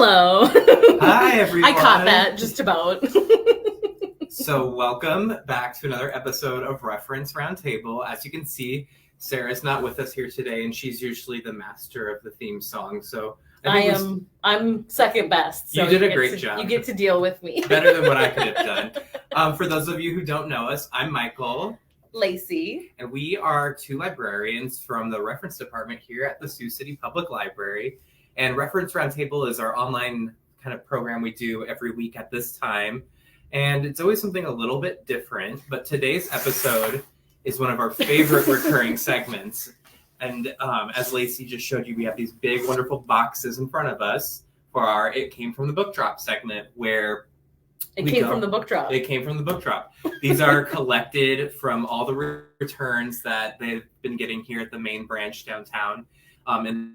Hello. Hi, everyone. I caught that just about. So welcome back to another episode of Reference Roundtable. As you can see, Sarah's not with us here today, and she's usually the master of the theme song. So I'm second best. So you did a great job. You get to deal with me. Better than what I could have done. For those of you who don't know us, I'm Michael. Lacey. And we are two librarians from the reference department here at the Sioux City Public Library. And Reference Roundtable is our online kind of program we do every week at this time. And it's always something a little bit different. But today's episode is one of our favorite recurring segments. And as Lacey just showed you, we have these big, wonderful boxes in front of us for our It Came from the Bookdrop segment, where It came from the Bookdrop. It came from the Bookdrop. These are collected from all the returns that they've been getting here at the main branch downtown. And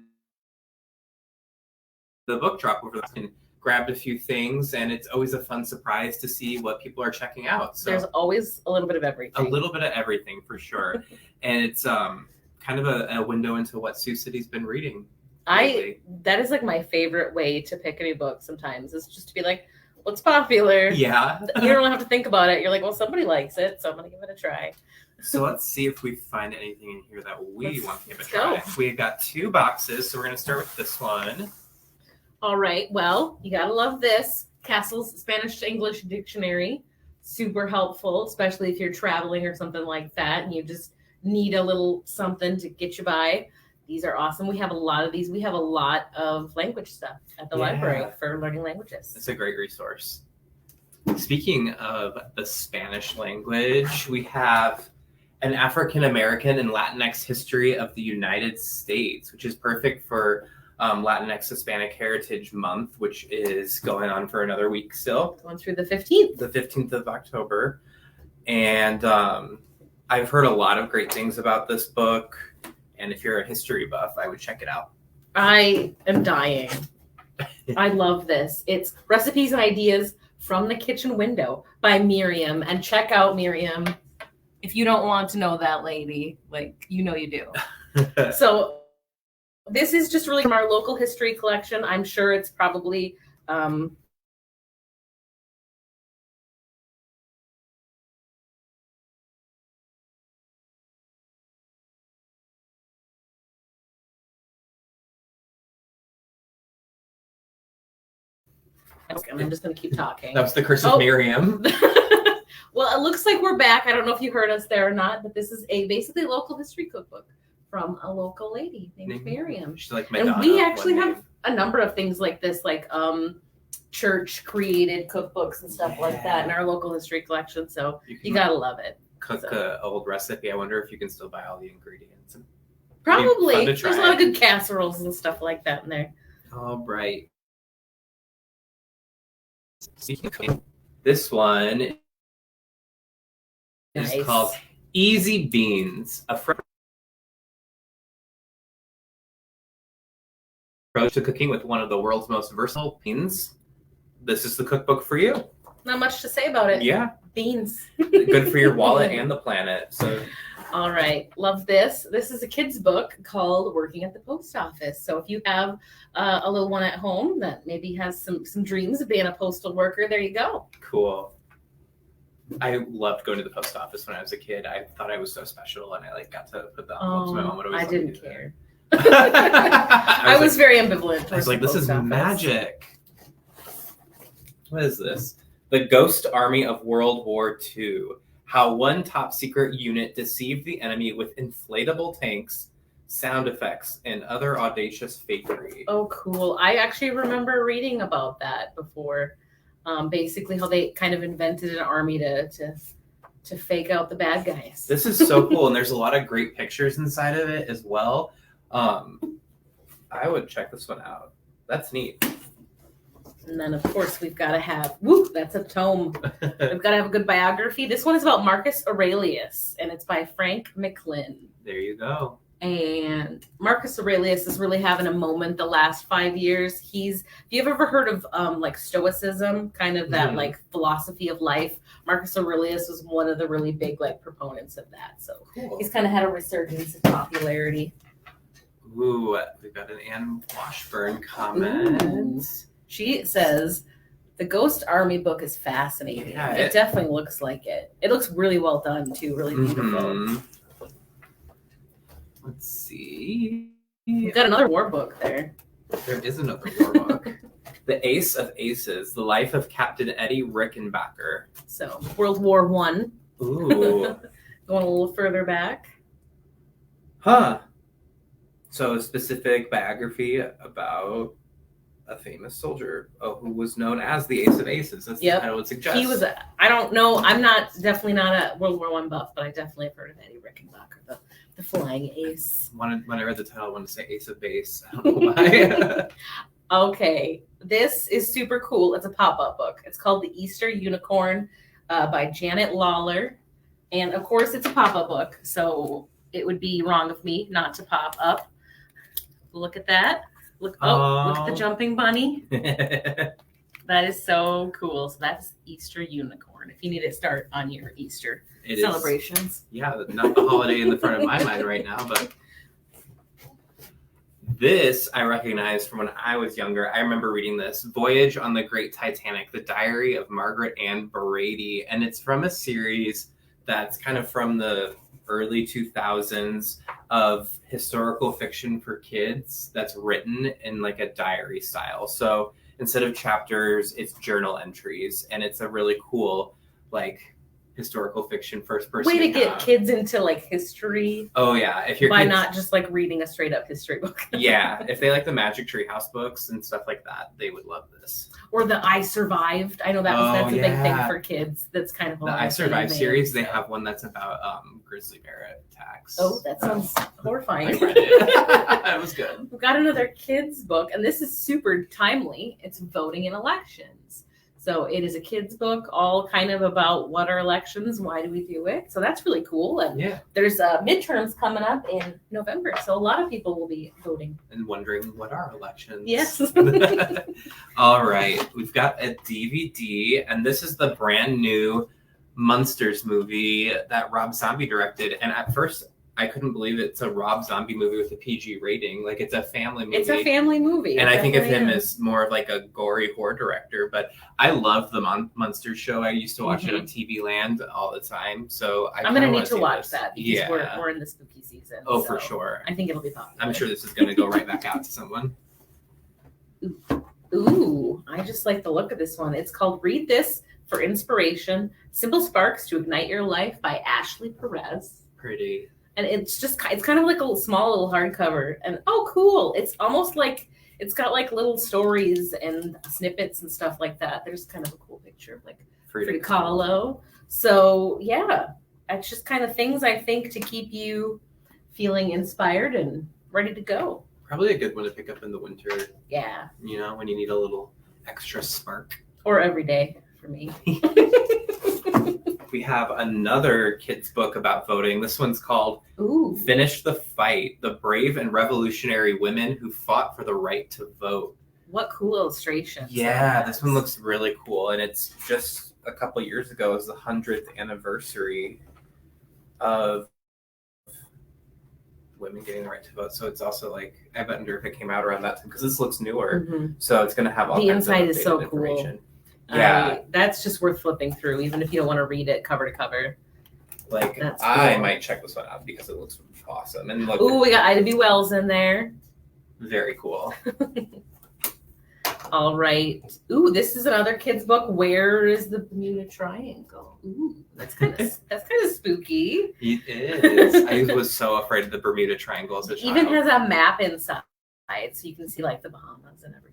the Bookdrop over the and grabbed a few things, and it's always a fun surprise to see what people are checking out. So there's always a little bit of everything. A little bit of everything for sure. And it's kind of a window into what Sioux City's been reading lately. That is like my favorite way to pick a new book sometimes, is just to be like, what's popular? Yeah. You don't have to think about it. You're like, well, somebody likes it, so I'm going to give it a try. So let's see if we find anything in here that we want to give a try. Go. We've got two boxes, so we're going to start with this one. All right. Well, you got to love this. Castle's Spanish to English Dictionary. Super helpful, especially if you're traveling or something like that, and you just need a little something to get you by. These are awesome. We have a lot of these. We have a lot of language stuff at the library for learning languages. It's a great resource. Speaking of the Spanish language, we have an African American and Latinx history of the United States, which is perfect for Latinx Hispanic Heritage Month, which is going on for another week still. Going through the 15th. The 15th of October. And I've heard a lot of great things about this book. And if you're a history buff, I would check it out. I am dying. I love this. It's Recipes and Ideas from the Kitchen Window by Miriam. And check out Miriam. If you don't want to know that lady, like, you know you do. So this is just really from our local history collection. I'm sure it's probably I'm just going to keep talking. That was the curse of Miriam. Well, it looks like we're back. I don't know if you heard us there or not, but this is a basically local history cookbook from a local lady named Miriam. She's like Madonna. And we actually have a number of things like this, like church created cookbooks and stuff like that in our local history collection. So you gotta love it. Cook an old recipe. I wonder if you can still buy all the ingredients. Probably. There's a lot of good casseroles and stuff like that in there. All right. This one is called Easy Beans, a approach to cooking with one of the world's most versatile beans. This is the cookbook for you. Not much to say about it. Yeah. Beans. Good for your wallet and the planet. So. All right. Love this. This is a kid's book called Working at the Post Office. So if you have a little one at home that maybe has some dreams of being a postal worker, there you go. Cool. I loved going to the post office when I was a kid. I thought I was so special, and I got to put the envelopes. My mom would always. I didn't care. I was very ambivalent. I was like, "This is magic." What is this? The Ghost Army of World War II. How one top secret unit deceived the enemy with inflatable tanks, sound effects, and other audacious fakery. Oh, cool. I actually remember reading about that before. Basically how they kind of invented an army to fake out the bad guys. This is so cool, and there's a lot of great pictures inside of it as well. I would check this one out. That's neat. And then, of course, we've got to have, that's a tome. We've got to have a good biography. This one is about Marcus Aurelius, and it's by Frank McLynn. There you go. And Marcus Aurelius is really having a moment the last 5 years. If you've ever heard of like Stoicism, kind of that like philosophy of life, Marcus Aurelius was one of the really big like proponents of that. So he's kind of had a resurgence of popularity. Ooh, we've got an Anne Washburn comment. She says the Ghost Army book is fascinating. Yeah, it definitely looks like it. It looks really well done too, really beautiful. Mm-hmm. Let's see. We've got another war book there. There is another war book. The Ace of Aces, The Life of Captain Eddie Rickenbacker. So, World War One. Ooh. Going a little further back. Huh. So a specific biography about a famous soldier who was known as the Ace of Aces. That's the title would suggest. He was I don't know, I'm definitely not a World War One buff, but I definitely have heard of Eddie Rickenbacker, the flying ace. When I read the title, I wanted to say Ace of Base. I don't know why. Okay, this is super cool. It's a pop-up book. It's called The Easter Unicorn by Janet Lawler. And of course, it's a pop-up book, so it would be wrong of me not to pop up. Look at that. Look at the jumping bunny. That is so cool. So that's Easter Unicorn. If you need to start on your Easter celebrations. Yeah, not the holiday in the front of my mind right now, but this I recognize from when I was younger. I remember reading this, Voyage on the Great Titanic, The Diary of Margaret Ann Brady. And it's from a series that's kind of from the early 2000s of historical fiction for kids that's written in like a diary style. So instead of chapters, it's journal entries. And it's a really cool, like, historical fiction first person. Way to get kids into like history. Oh yeah, if you're not just like reading a straight up history book. Yeah, if they like the Magic Tree House books and stuff like that, they would love this. Or the I Survived. I know that's a big thing for kids. That's kind of the I Survived series. They have one that's about grizzly bear attacks. Oh, that sounds horrifying. I read it. It was good. We've got another kids book, and this is super timely. It's voting in elections. So it is a kid's book, all kind of about what are elections, why do we do it. So that's really cool. And there's midterms coming up in November. So a lot of people will be voting. And wondering, what are elections? Yes. All right. We've got a DVD, and this is the brand new Munsters movie that Rob Zombie directed. And at first, I couldn't believe it's a Rob Zombie movie with a PG rating. Like, it's a family movie. It's a family movie. And I think of him as more of like a gory horror director. But I love the Munsters show. I used to watch it on TV Land all the time. So I'm going to need to watch that because we're in the spooky season. Oh, so for sure. I think it'll be popular. I'm sure this is going to go right back out to someone. Ooh, I just like the look of this one. It's called Read This for Inspiration, Simple Sparks to Ignite Your Life by Ashley Perez. Pretty. And it's kind of like a small little hardcover. And oh, cool. It's almost like it's got like little stories and snippets and stuff like that. There's kind of a cool picture of like Frida Kahlo. So yeah, it's just kind of things I think to keep you feeling inspired and ready to go. Probably a good one to pick up in the winter. Yeah. You know, when you need a little extra spark. Or every day for me. We have another kids book about voting. This one's called Finish the Fight, The Brave and Revolutionary Women Who Fought for the Right to Vote. What cool illustrations. Yeah, this one looks really cool. And it's just a couple years ago. It was the 100th anniversary of women getting the right to vote. So it's also like, I wonder if it came out around that time because this looks newer. Mm-hmm. So it's going to have all kinds of is so information. Cool. Yeah, that's just worth flipping through, even if you don't want to read it cover to cover. Like, that's cool. I might check this one out because it looks awesome. And look, we got Ida B. Wells in there. Very cool. All right. Ooh, this is another kid's book. Where is the Bermuda Triangle? Ooh, that's kind of spooky. It is. I was so afraid of the Bermuda Triangle as a child. Even has a map inside, so you can see like the Bahamas and everything.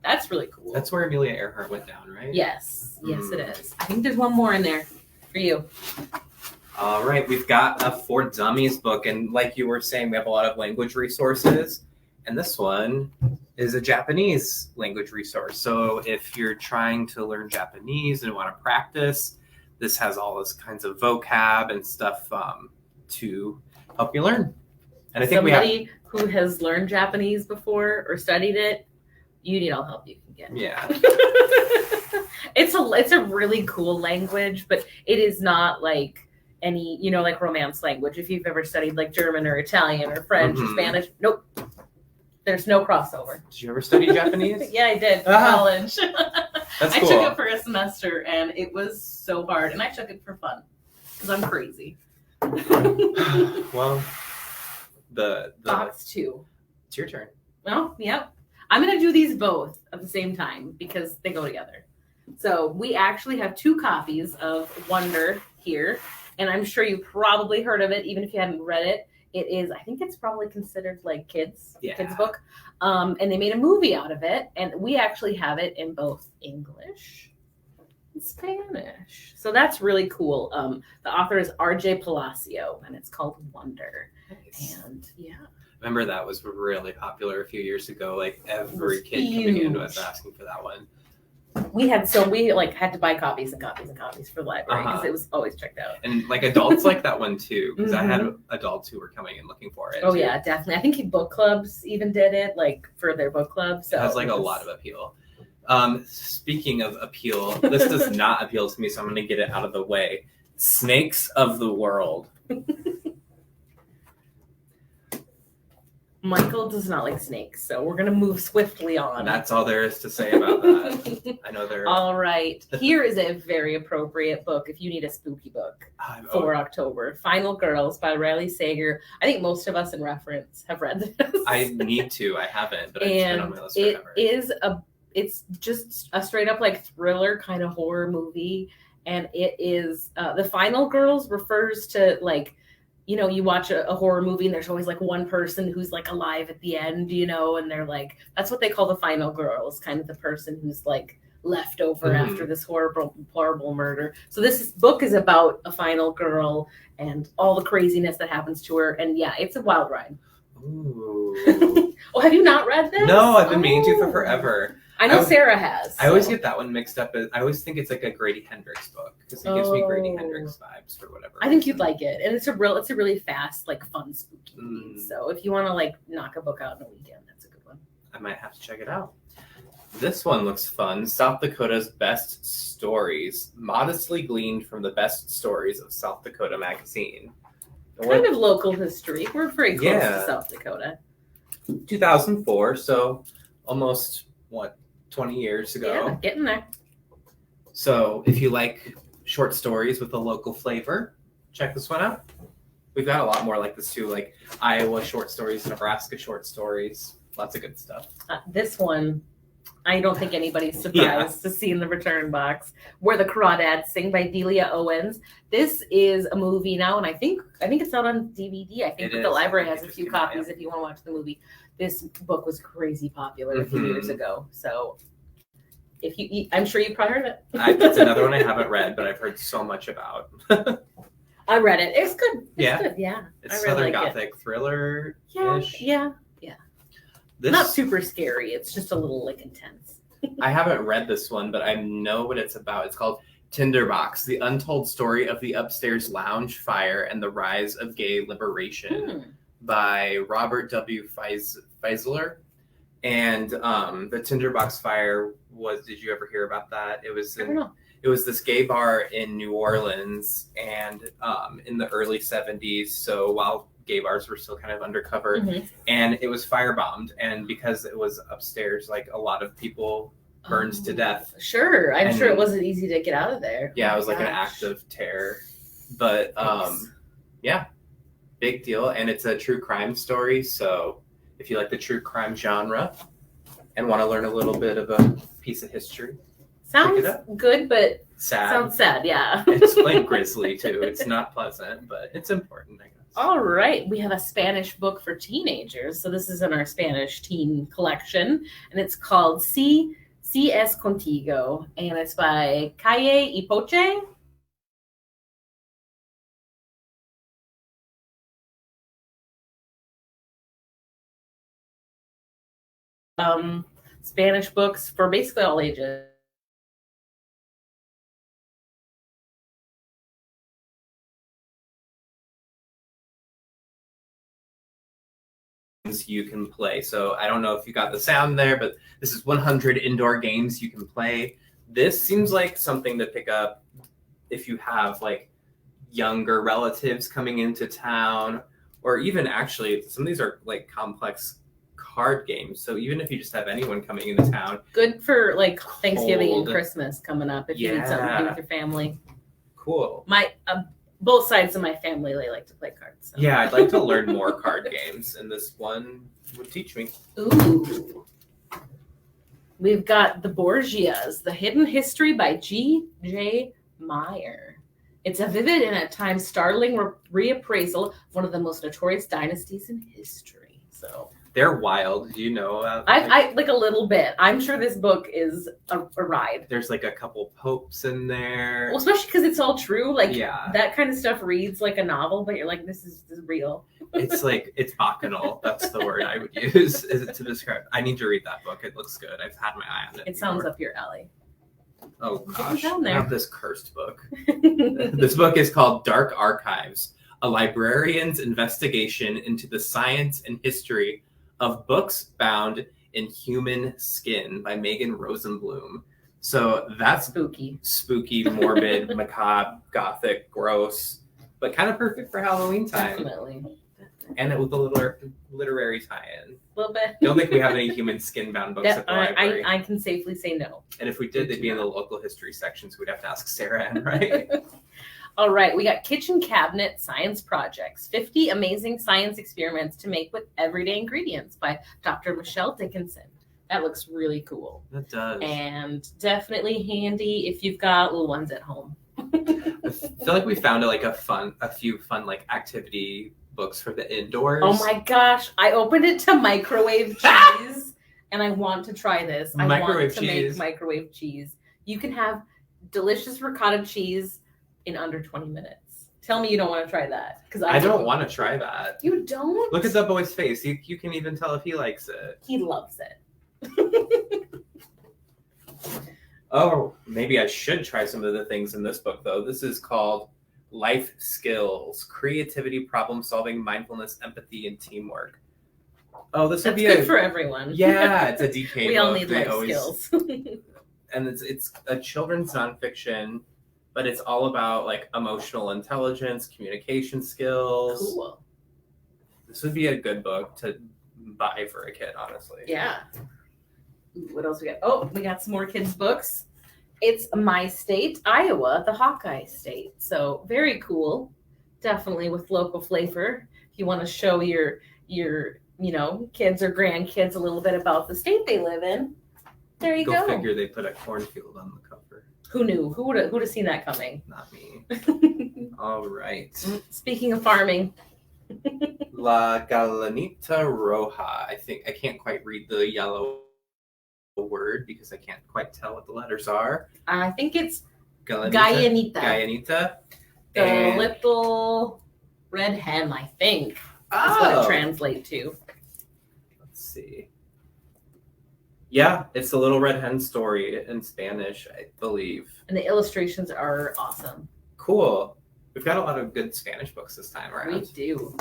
That's really cool. That's where Amelia Earhart went down, right? Yes. Yes, it is. I think there's one more in there for you. All right. We've got a For Dummies book. And like you were saying, we have a lot of language resources. And this one is a Japanese language resource. So if you're trying to learn Japanese and want to practice, this has all this kinds of vocab and stuff to help you learn. And I think somebody who has learned Japanese before or studied it, you need all help you can get. Yeah. It's a really cool language, but it is not like any, like romance language. If you've ever studied like German or Italian or French or Spanish, nope. There's no crossover. Did you ever study Japanese? Yeah, I did. College. That's I cool. took it for a semester, and it was so hard. And I took it for fun because I'm crazy. Well, the Box 2. it's your turn. Well, yep. I'm going to do these both at the same time because they go together. So we actually have 2 copies of Wonder here, and I'm sure you probably heard of it, even if you haven't read it. It is, I think it's probably considered like kids book. And they made a movie out of it, and we actually have it in both English and Spanish. So that's really cool. The author is R.J. Palacio, and it's called Wonder. Nice. And yeah. Remember that was really popular a few years ago. Like every kid coming in was asking for that one. We had to buy copies and copies and copies for the library because it was always checked out. And like adults like that one too, because I had adults who were coming in looking for it. Oh too. yeah, definitely. I think book clubs even did it, like for their book club. So it has like a lot of appeal. Speaking of appeal, this does not appeal to me, so I'm going to get it out of the way. Snakes of the World. Michael does not like snakes, so we're going to move swiftly on. And that's all there is to say about that. I know there. All right. Here is a very appropriate book if you need a spooky book for October. Final Girls by Riley Sager. I think most of us in Reference have read this. I need to. I haven't, but it's been on my list forever. It's just a straight up like thriller kind of horror movie. And it is, The Final Girls refers to like, you know, you watch a horror movie and there's always like one person who's like alive at the end, you know, and they're like, that's what they call the final girls, kind of the person who's like left over after this horrible murder. So this book is about a final girl and all the craziness that happens to her. And yeah, it's a wild ride. Ooh. Oh, have you not read this? No, I've been meaning to for forever. I know Sarah has. I always get that one mixed up. I always think it's like a Grady Hendrix book because it gives me Grady Hendrix vibes for whatever. I think you'd like it, and it's a really fast, like fun, spooky read. So if you want to like knock a book out in a weekend, that's a good one. I might have to check it out. This one looks fun. South Dakota's Best Stories, modestly gleaned from the best stories of South Dakota magazine. Kind of local history. We're very close to South Dakota. 2004, so almost 20 years ago. Yeah, getting there. So if you like short stories with a local flavor, check this one out. We've got a lot more like this too, like Iowa short stories, Nebraska short stories, lots of good stuff. This one, I don't think anybody's surprised to see in the return box. Where the Crawdads Sing by Delia Owens. This is a movie now, and I think it's out on DVD. I think the library has a few copies if you want to watch the movie. This book was crazy popular a few years ago. So I'm sure you've probably heard of it. It's another one I haven't read, but I've heard so much about. I read it. It's good. It's good. Yeah. It's Southern Gothic thriller. Yeah. Not super scary. It's just a little like intense. I haven't read this one, but I know what it's about. It's called Tinderbox: The Untold Story of the Upstairs Lounge Fire and the Rise of Gay Liberation by Robert W. Feisler. And the Tinderbox Fire did you ever hear about that? It was this gay bar in New Orleans and in the early 70s. So while gay bars were still kind of undercover, and it was firebombed. And because it was upstairs, like a lot of people burned to death. Sure. I'm sure it wasn't easy to get out of there. Yeah, it was like an act of terror. But yeah, big deal. And it's a true crime story. So if you like the true crime genre and want to learn a little bit of a piece of history, sounds good, but sad. Sounds sad, yeah. It's like grisly too. It's not pleasant, but it's important, I guess. All right, we have a Spanish book for teenagers. So this is in our Spanish teen collection, and it's called Si Es Contigo, and it's by Calle y Poche. Spanish books for basically all ages. You can play. So I don't know if you got the sound there, but this is 100 indoor games you can play. This seems like something to pick up if you have like younger relatives coming into town, or even actually some of these are like complex card games. So even if you just have anyone coming into town, Good for like Thanksgiving and Cold. Christmas coming up if you need something to do with your family. cool. My both sides of my family, they like to play cards. So. Yeah, I'd like to learn more card games, and this one would teach me. Ooh. We've got The Borgias, The Hidden History by G.J. Meyer. It's a vivid and at times startling reappraisal of one of the most notorious dynasties in history. So They're wild. Do you know about I like a little bit. I'm sure this book is a ride. There's like a couple popes in there. Well, especially because it's all true. Like Yeah. that kind of stuff reads like a novel, but you're like, this is real. It's bacchanal. That's the word I would use is it to describe. I need to read that book. It looks good. I've had my eye on it. It sounds up your alley. Oh Getting gosh, down I there. have this cursed book. This book is called Dark Archives: A Librarian's Investigation into the Science and History of Books Bound in Human Skin by Megan Rosenblum. So that's Spooky. morbid, macabre, gothic, gross, but kind of perfect for Halloween time. Definitely. And it with a literary tie-in. A little bit. Don't think we have any human skin-bound books at the library. I can safely say no. And if we did, they'd be in the local history section, so we'd have to ask Sarah Ann, right? All right, we got kitchen cabinet science projects, 50 amazing science experiments to make with everyday ingredients by Dr. Michelle Dickinson. That looks really cool. That does. And definitely handy if you've got little ones at home. I feel like we found a few fun like activity books for the indoors. Oh my gosh, I opened it to microwave cheese and I want to try this. I want to make microwave cheese. You can have delicious ricotta cheese in under 20 minutes. Tell me you don't want to try that. Because I don't want to try that. You don't? Look at the boy's face. You can even tell if he likes it. He loves it. Oh, maybe I should try some of the things in this book, though. This is called Life Skills: Creativity, Problem Solving, Mindfulness, Empathy, and Teamwork. Oh, this would be good for everyone. Yeah, it's a DK book. We all need life skills. And it's a children's nonfiction, but it's all about like emotional intelligence, communication skills. Cool. This would be a good book to buy for a kid, honestly. Yeah. What else we got? Oh, we got some more kids' books. It's My State, Iowa, the Hawkeye State. So very cool. Definitely with local flavor. If you want to show your kids or grandkids a little bit about the state they live in, there you go. Go figure they put a cornfield on the cover. Who knew? Who would have seen that coming? Not me. All right. Speaking of farming. La Galanita Roja. I can't quite read the yellow word because I can't quite tell what the letters are. I think it's Gallanita. Gallanita. The little red hen, I think. That's what it translates to. Let's see. Yeah, it's the Little Red Hen story in Spanish, I believe. And the illustrations are awesome. Cool. We've got a lot of good Spanish books this time around. We do.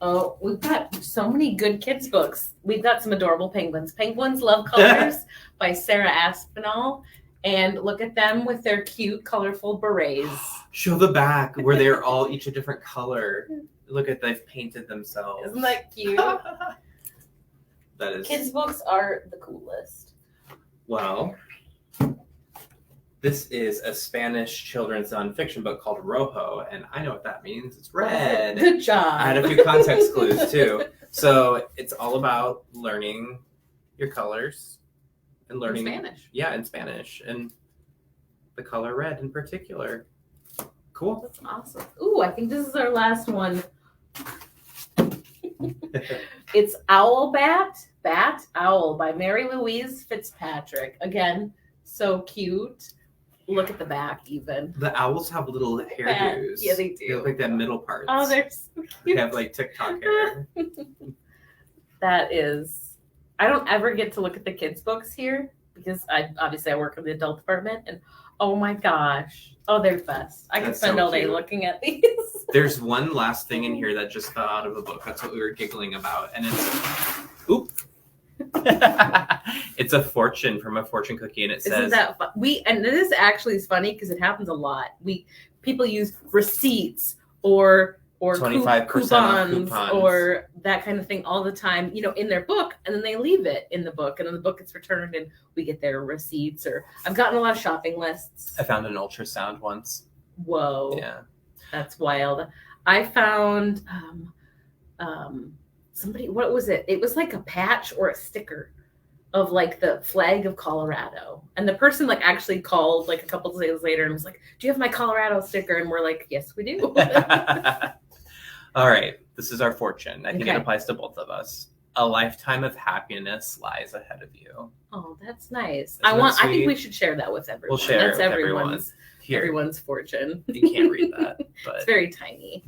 Oh, we've got so many good kids' books. We've got some adorable penguins. Penguins Love Colors by Sarah Aspinall. And look at them with their cute, colorful berets. Show the back where they're all each a different color. Look at they've painted themselves. Isn't that cute? That is. Kids' books are the coolest. Well, this is a Spanish children's nonfiction book called Rojo, and I know what that means. It's red. Good job. I had a few context clues too. So it's all about learning your colors and learning Spanish. Yeah, in Spanish, and the color red in particular. Cool. That's awesome. Ooh, I think this is our last one. It's Bat Owl by Mary Louise Fitzpatrick. Again, so cute. Look at the back even. The owls have little hairdos. Yeah, they do. They look like that middle part. Oh, they're so cute. They have like TikTok hair. That is, I don't ever get to look at the kids' books here because I work in the adult department, and oh my gosh. Oh, they're the best. I could spend all day looking at these. There's one last thing in here that just fell out of a book. That's what we were giggling about. And it's a fortune from a fortune cookie, and it says, Isn't that fun? And this actually is funny because it happens a lot. People use receipts or or 25% coupons coupons or that kind of thing all the time, in their book, and then they leave it in the book, and then the book gets returned and we get their receipts. Or I've gotten a lot of shopping lists. I found an ultrasound once. Whoa. Yeah. That's wild. I found somebody, what was it? It was like a patch or a sticker of like the flag of Colorado. And the person like actually called like a couple of days later and was like, "Do you have my Colorado sticker?" And we're like, "Yes, we do." All right. This is our fortune. I think it Okay. applies to both of us. A lifetime of happiness lies ahead of you. Oh, that's nice. Isn't that I think sweet? we should share that with everyone. We'll share That's it with everyone. Here, everyone's fortune. you can't read that, It's but very tiny.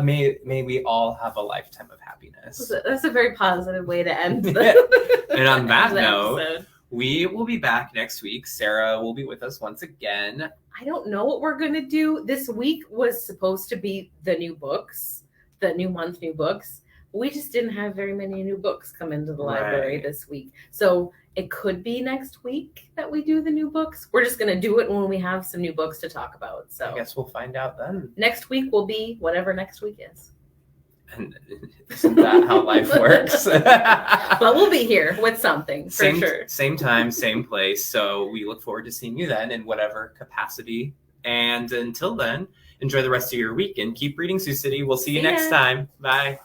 may we all have a lifetime of happiness. That's a very positive way to end the And on that the note, episode. we will be back next week. Sarah will be with us once again. I don't know what we're going to do. This week was supposed to be the new books, the new month, new books. We just didn't have very many new books come into the library Right. this week. So it could be next week that we do the new books. We're just going to do it when we have some new books to talk about. I So guess we'll find out then. next week will be whatever next week is. And isn't that how life works? But we'll be here with something for same, sure. Same time, same place. So we look forward to seeing you then in whatever capacity. And until then, enjoy the rest of your week and keep reading Sioux City. We'll see you See ya. next time. Bye.